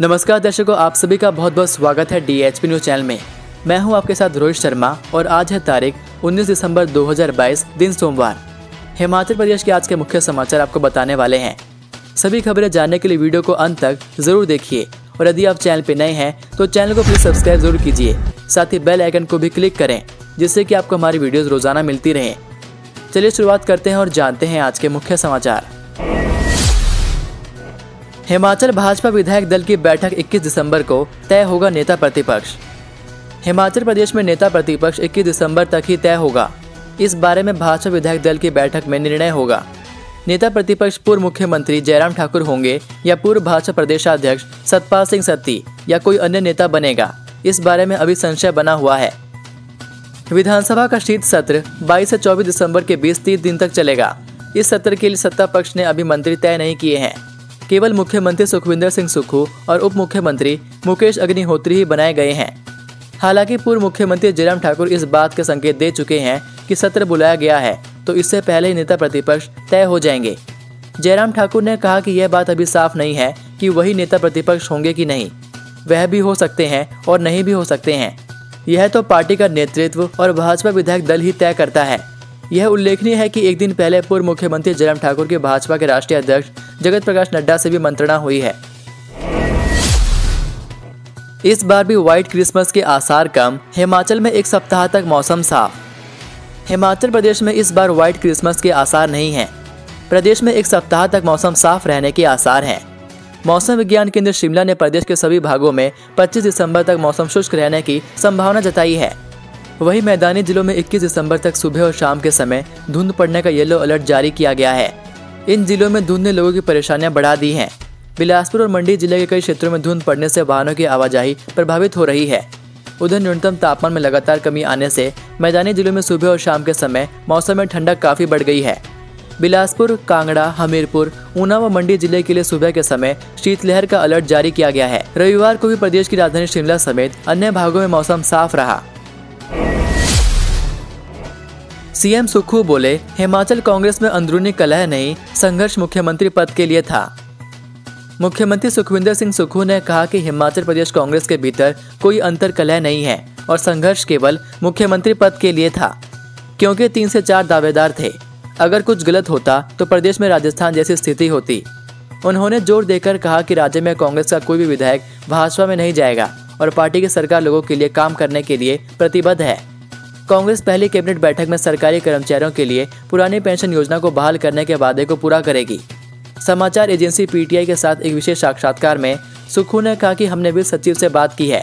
नमस्कार दर्शकों, आप सभी का बहुत बहुत स्वागत है DHP न्यूज चैनल में। मैं हूं आपके साथ रोहित शर्मा और आज है तारीख 19 दिसंबर 2022 दिन सोमवार। हिमाचल प्रदेश के आज के मुख्य समाचार आपको बताने वाले हैं। सभी खबरें जानने के लिए वीडियो को अंत तक जरूर देखिए और यदि आप चैनल पे नए हैं तो चैनल को प्लीज सब्सक्राइब जरूर कीजिए। साथ ही बेल आइकन को भी क्लिक करें जिससे कि आपको हमारी वीडियोस रोजाना मिलती रहें। चलिए शुरुआत करते हैं और जानते हैं आज के मुख्य समाचार। हिमाचल भाजपा विधायक दल की बैठक 21 दिसंबर को तय होगा नेता प्रतिपक्ष। हिमाचल प्रदेश में नेता प्रतिपक्ष 21 दिसंबर तक ही तय होगा। इस बारे में भाजपा विधायक दल की बैठक में निर्णय होगा। नेता प्रतिपक्ष पूर्व मुख्यमंत्री जयराम ठाकुर होंगे या पूर्व भाजपा प्रदेशाध्यक्ष सतपाल सिंह सत्ती या कोई अन्य नेता बनेगा, इस बारे में अभी संशय बना हुआ है। विधानसभा का शीत सत्र 22 से 24 दिसंबर के बीच 30 दिन तक चलेगा। इस सत्र के लिए सत्ता पक्ष ने अभी मंत्री तय नहीं किए हैं। केवल मुख्यमंत्री सुखविंदर सिंह सुक्खू और उप मुख्यमंत्री मुकेश अग्निहोत्री ही बनाए गए हैं। हालांकि पूर्व मुख्यमंत्री जयराम ठाकुर इस बात के संकेत दे चुके हैं कि सत्र बुलाया गया है तो इससे पहले ही नेता प्रतिपक्ष तय हो जाएंगे। जयराम ठाकुर ने कहा कि यह बात अभी साफ नहीं है कि वही नेता प्रतिपक्ष होंगे कि नहीं। वह भी हो सकते हैं और नहीं भी हो सकते हैं। यह तो पार्टी का नेतृत्व और भाजपा विधायक दल ही तय करता है। यह उल्लेखनीय है कि एक दिन पहले पूर्व मुख्यमंत्री जयराम ठाकुर के भाजपा के राष्ट्रीय अध्यक्ष जगत प्रकाश नड्डा से भी मंत्रणा हुई है। इस बार भी व्हाइट क्रिसमस के आसार कम, हिमाचल में एक सप्ताह तक मौसम साफ। हिमाचल प्रदेश में इस बार व्हाइट क्रिसमस के आसार नहीं हैं। प्रदेश में एक सप्ताह तक मौसम साफ रहने के आसार हैं। मौसम विज्ञान केंद्र शिमला ने प्रदेश के सभी भागों में 25 दिसंबर तक मौसम शुष्क रहने की संभावना जताई है। वहीं मैदानी जिलों में 21 दिसंबर तक सुबह और शाम के समय धुंध पड़ने का येलो अलर्ट जारी किया गया है। इन जिलों में धुंध ने लोगों की परेशानियां बढ़ा दी हैं। बिलासपुर और मंडी जिले के कई क्षेत्रों में धुंध पड़ने से वाहनों की आवाजाही प्रभावित हो रही है। उधर न्यूनतम तापमान में लगातार कमी आने से मैदानी जिलों में सुबह और शाम के समय मौसम में ठंडक काफी बढ़ गई है। बिलासपुर, कांगड़ा, हमीरपुर, ऊना व मंडी जिले के लिए सुबह के समय शीतलहर का अलर्ट जारी किया गया है। रविवार को भी प्रदेश की राजधानी शिमला समेत अन्य भागों में मौसम साफ रहा। सीएम सुक्खू बोले, हिमाचल कांग्रेस में अंदरूनी कलह नहीं, संघर्ष मुख्यमंत्री पद के लिए था। मुख्यमंत्री सुखविंदर सिंह सुक्खू ने कहा कि हिमाचल प्रदेश कांग्रेस के भीतर कोई अंतर कलह नहीं है और संघर्ष केवल मुख्यमंत्री पद के लिए था, क्योंकि 3 से 4 दावेदार थे। अगर कुछ गलत होता तो प्रदेश में राजस्थान जैसी स्थिति होती। उन्होंने जोर देकर कहा कि राज्य में कांग्रेस का कोई भी विधायक भाजपा में नहीं जाएगा और पार्टी की सरकार लोगों के लिए काम करने के लिए प्रतिबद्ध है। कांग्रेस पहली कैबिनेट बैठक में सरकारी कर्मचारियों के लिए पुरानी पेंशन योजना को बहाल करने के वादे को पूरा करेगी। समाचार एजेंसी PTI के साथ एक विशेष साक्षात्कार में सुक्खू ने कहा कि हमने वित्त सचिव से बात की है।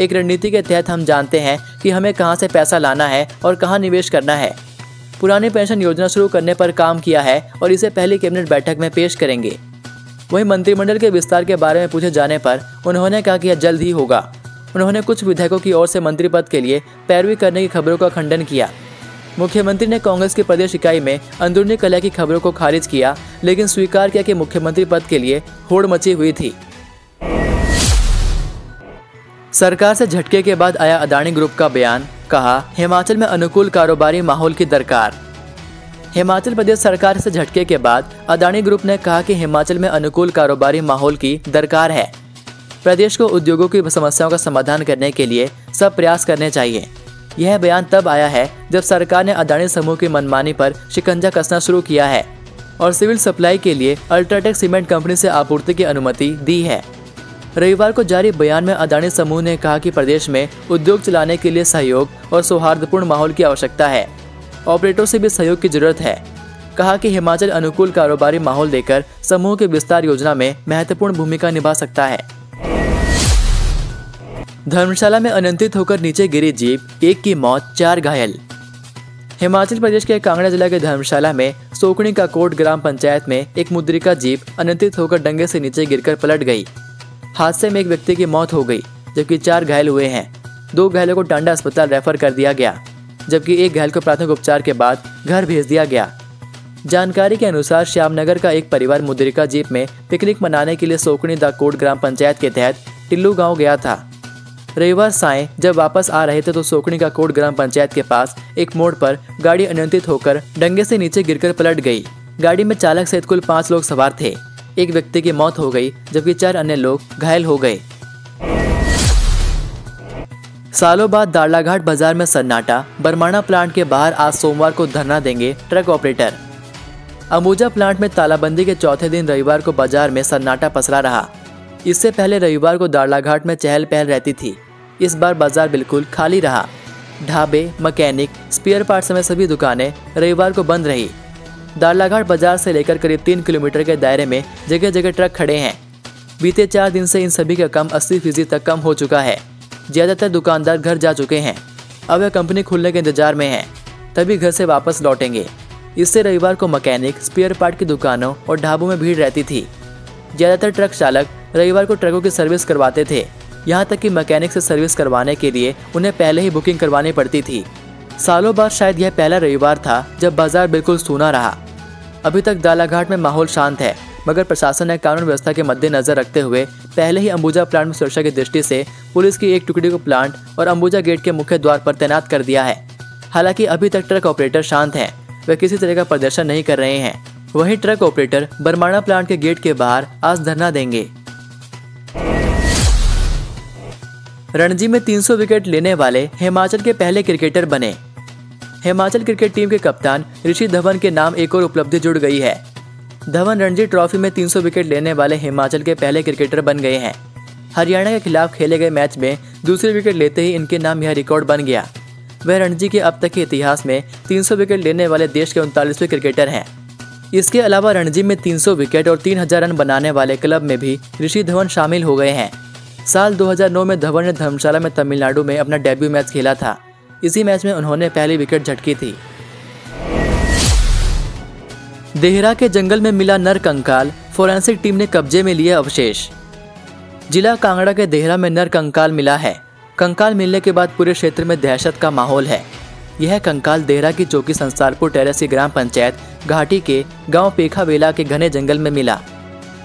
एक रणनीति के तहत हम जानते हैं कि हमें कहां से पैसा लाना है और कहां निवेश करना है। पुरानी पेंशन योजना शुरू करने पर काम किया है और इसे पहली कैबिनेट बैठक में पेश करेंगे। वहीं मंत्रिमंडल के विस्तार के बारे में पूछे जाने पर उन्होंने कहा कि यह जल्द ही होगा। उन्होंने कुछ विधायकों की ओर से मंत्री पद के लिए पैरवी करने की खबरों का खंडन किया। मुख्यमंत्री ने कांग्रेस की प्रदेश इकाई में अंदरूनी कलह की खबरों को खारिज किया, लेकिन स्वीकार किया कि मुख्यमंत्री पद के लिए होड़ मची हुई थी। सरकार से झटके के बाद आया अदानी ग्रुप का बयान, कहा हिमाचल में अनुकूल कारोबारी माहौल की दरकार। हिमाचल प्रदेश सरकार से झटके के बाद अदानी ग्रुप ने कहा कि हिमाचल में अनुकूल कारोबारी माहौल की दरकार है। प्रदेश को उद्योगों की समस्याओं का समाधान करने के लिए सब प्रयास करने चाहिए। यह बयान तब आया है जब सरकार ने अदानी समूह की मनमानी पर शिकंजा कसना शुरू किया है और सिविल सप्लाई के लिए अल्ट्राटेक सीमेंट कंपनी से आपूर्ति की अनुमति दी है। रविवार को जारी बयान में अदानी समूह ने कहा कि प्रदेश में उद्योग चलाने के लिए सहयोग और सौहार्दपूर्ण माहौल की आवश्यकता है। ऑपरेटरों से भी सहयोग की जरूरत है। कहा कि हिमाचल अनुकूल कारोबारी माहौल देकर समूह के विस्तार योजना में महत्वपूर्ण भूमिका निभा सकता है। धर्मशाला में अनियंत्रित होकर नीचे गिरी जीप, 1 की मौत, 4 घायल। हिमाचल प्रदेश के कांगड़ा जिला के धर्मशाला में सोकनी का कोट ग्राम पंचायत में एक मुद्रिका जीप अनियंत्रित होकर डंगे से नीचे गिरकर पलट गई। हादसे में एक व्यक्ति की मौत हो गई जबकि 4 घायल हुए हैं। 2 घायलों को टांडा अस्पताल रेफर कर दिया गया जबकि 1 घायल को प्राथमिक उपचार के बाद घर भेज दिया गया। जानकारी के अनुसार श्यामनगर का एक परिवार मुद्रिका जीप में पिकनिक मनाने के लिए सोकनी दा कोट ग्राम पंचायत के तहत टिल्लू गांव गया था। रविवार सायं जब वापस आ रहे थे तो सोकनी का कोट ग्राम पंचायत के पास एक मोड़ पर गाड़ी अनियंत्रित होकर डंगे से नीचे गिरकर पलट गई। गाड़ी में चालक सहित कुल 5 लोग सवार थे। एक व्यक्ति की मौत हो गई जबकि 4 अन्य लोग घायल हो गए। सालों बाद दाड़लाघाट बाजार में सन्नाटा, बरमाणा प्लांट के बाहर आज सोमवार को धरना देंगे ट्रक ऑपरेटर। अंबुजा प्लांट में तालाबंदी के चौथे दिन रविवार को बाजार में सन्नाटा पसरा रहा। इससे पहले रविवार को दाड़लाघाट में चहल पहल रहती थी। इस बार बाजार बिल्कुल खाली रहा। ढाबे, मैकेनिक, स्पेयर पार्ट समेत सभी दुकानें रविवार को बंद रही। दाड़लाघाट बाजार से लेकर करीब 3 किलोमीटर के दायरे में जगह जगह ट्रक खड़े हैं। बीते 4 दिन से इन सभी का काम 80% तक कम हो चुका है। ज़्यादातर दुकानदार घर जा चुके हैं। अब यह कंपनी खुलने के इंतजार में है, तभी घर से वापस लौटेंगे। इससे रविवार को मैकेनिक, स्पेयर पार्ट की दुकानों और ढाबों में भीड़ रहती थी। ज़्यादातर ट्रक चालक रविवार को ट्रकों की सर्विस करवाते थे। यहाँ तक कि मैकेनिक से सर्विस करवाने के लिए उन्हें पहले ही बुकिंग करवानी पड़ती थी। सालों बाद शायद यह पहला रविवार था जब बाजार बिल्कुल सूना रहा। अभी तक दाड़लाघाट में माहौल शांत है, मगर प्रशासन ने कानून व्यवस्था के मद्देनजर रखते हुए पहले ही अंबुजा प्लांट में सुरक्षा की दृष्टि से पुलिस की एक टुकड़ी को प्लांट और अंबुजा गेट के मुख्य द्वार पर तैनात कर दिया है। हालांकि अभी तक ट्रक ऑपरेटर शांत हैं, वे किसी तरह का प्रदर्शन नहीं कर रहे हैं। वहीं ट्रक ऑपरेटर बरमाणा प्लांट के गेट के बाहर आज धरना देंगे। रणजी में 300 विकेट लेने वाले हिमाचल के पहले क्रिकेटर बने। हिमाचल क्रिकेट टीम के कप्तान ऋषि धवन के नाम एक और उपलब्धि जुड़ गई है। धवन रणजी ट्रॉफी में 300 विकेट लेने वाले हिमाचल के पहले क्रिकेटर बन गए हैं। हरियाणा के खिलाफ खेले गए मैच में दूसरी विकेट लेते ही इनके नाम यह रिकॉर्ड बन गया। वह रणजी के अब तक के इतिहास में 300 विकेट लेने वाले देश के 39वें क्रिकेटर हैं। इसके अलावा रणजी में 300 विकेट और 3000 रन बनाने वाले क्लब में भी ऋषि धवन शामिल हो गए हैं। साल 2009 में धवन ने धर्मशाला में तमिलनाडु में अपना डेब्यू मैच खेला था। इसी मैच में उन्होंने पहली विकेट झटकी थी। देहरा के जंगल में मिला नर कंकाल, फोरेंसिक टीम ने कब्जे में लिए अवशेष। जिला कांगड़ा के देहरा में नर कंकाल मिला है। कंकाल मिलने के बाद पूरे क्षेत्र में दहशत का माहौल है। यह कंकाल देहरा की चौकी संसारपुर टेरेस की ग्राम पंचायत घाटी के गांव पेखावेला के घने जंगल में मिला।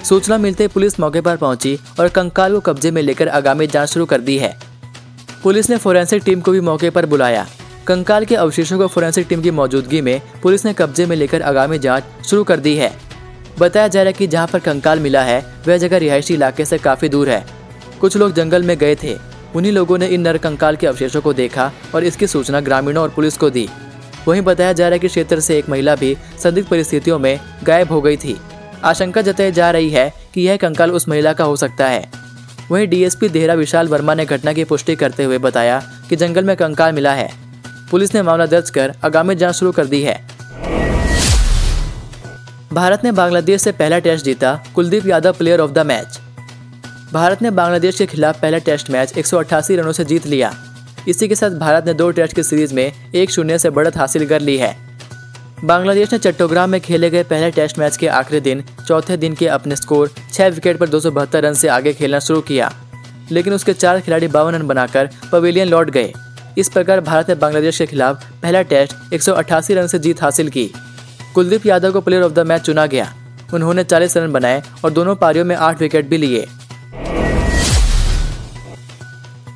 सूचना मिलते पुलिस मौके पर पहुंची और कंकाल को कब्जे में लेकर आगामी जांच शुरू कर दी है। पुलिस ने फोरेंसिक टीम को भी मौके पर बुलाया। कंकाल के अवशेषों को फोरेंसिक टीम की मौजूदगी में पुलिस ने कब्जे में लेकर आगामी जांच शुरू कर दी है। बताया जा रहा है कि जहां पर कंकाल मिला है वह जगह रिहायशी इलाके से काफी दूर है। कुछ लोग जंगल में गए थे। उन्हीं लोगों ने इन नर कंकाल के अवशेषों को देखा और इसकी सूचना ग्रामीणों और पुलिस को दी। वहीं बताया जा रहा है कि क्षेत्र से एक महिला भी संदिग्ध परिस्थितियों में गायब हो गई थी। आशंका जताई जा रही है कि यह कंकाल उस महिला का हो सकता है। वहीं डीएसपी देहरा विशाल वर्मा ने घटना की पुष्टि करते हुए बताया कि जंगल में कंकाल मिला है। पुलिस ने मामला दर्ज कर आगामी जांच शुरू कर दी है। भारत ने बांग्लादेश से पहला टेस्ट जीता, Kuldeep Yadav player of the match. Bharat ने बांग्लादेश के खिलाफ पहला टेस्ट मैच 188 रनों से जीत लिया। इसी के साथ भारत ने 2 टेस्ट की सीरीज में 1-0 से बढ़त हासिल कर ली है। बांग्लादेश ने चट्टोग्राम में खेले गए पहले टेस्ट मैच के आखिरी दिन चौथे दिन के अपने स्कोर 6 विकेट पर 272 रन से आगे खेलना शुरू किया, लेकिन उसके 4 खिलाड़ी 52 रन बनाकर पवेलियन लौट गए। इस प्रकार भारत ने बांग्लादेश के खिलाफ पहला टेस्ट 188 रन से जीत हासिल की। कुलदीप यादव को प्लेयर ऑफ द मैच चुना गया। उन्होंने 40 रन बनाए और दोनों पारियों में 8 विकेट भी लिए।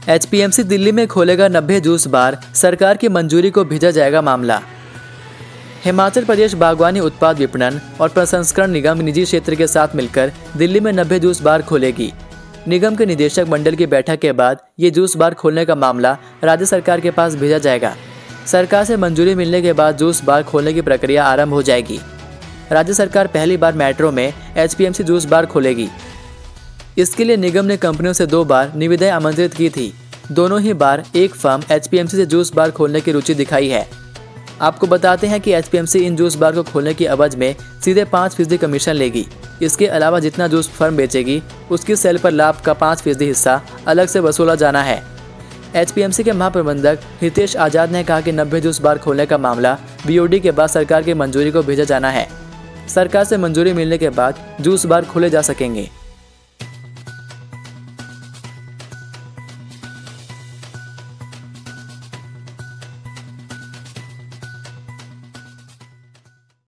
एचपीएमसी दिल्ली में खोलेगा 90 जूस बार, सरकार की मंजूरी को भेजा जाएगा मामला। हिमाचल प्रदेश बागवानी उत्पाद विपणन और प्रसंस्करण निगम निजी क्षेत्र के साथ मिलकर दिल्ली में 90 जूस बार खोलेगी। निगम के निदेशक मंडल की बैठक के बाद ये जूस बार खोलने का मामला राज्य सरकार के पास भेजा जाएगा। सरकार से मंजूरी मिलने के बाद जूस बार खोलने की प्रक्रिया आरंभ हो जाएगी। राज्य सरकार पहली बार मेट्रो में एचपीएमसी जूस बार खोलेगी। इसके लिए निगम ने कंपनियों से 2 बार निविदाएं आमंत्रित की थी। दोनों ही बार एक फर्म एचपीएमसी से जूस बार खोलने की रुचि दिखाई है। आपको बताते हैं कि एचपीएमसी इन जूस बार को खोलने की एवज में सीधे 5% कमीशन लेगी। इसके अलावा जितना जूस फर्म बेचेगी उसकी सेल पर लाभ का 5% हिस्सा अलग से वसूला जाना है। एचपीएमसी के महाप्रबंधक हितेश आजाद ने कहा कि 90 जूस बार खोलने का मामला बीओडी के बाद सरकार की मंजूरी को भेजा जाना है। सरकार से मंजूरी मिलने के बाद जूस बार खोले जा सकेंगे।